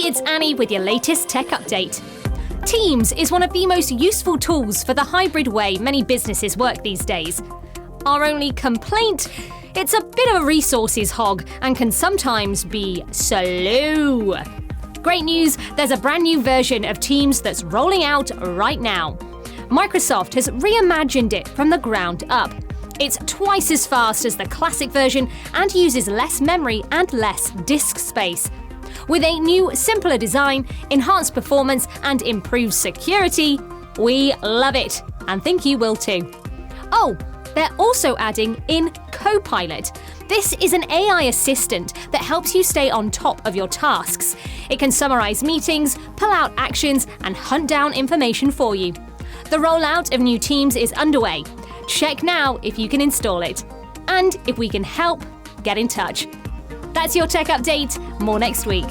it's Annie with your latest tech update. Teams is one of the most useful tools for the hybrid way many businesses work these days. Our only complaint? It's a bit of a resources hog and can sometimes be slow. Great news, there's a brand new version of Teams that's rolling out right now. Microsoft has reimagined it from the ground up. It's twice as fast as the classic version and uses less memory and less disk space. With a new, simpler design, enhanced performance, and improved security, we love it, and think you will too. Oh, they're also adding in Copilot. This is an AI assistant that helps you stay on top of your tasks. It can summarize meetings, pull out actions, and hunt down information for you. The rollout of new Teams is underway. Check now if you can install it. And if we can help, get in touch. That's your tech update. More next week.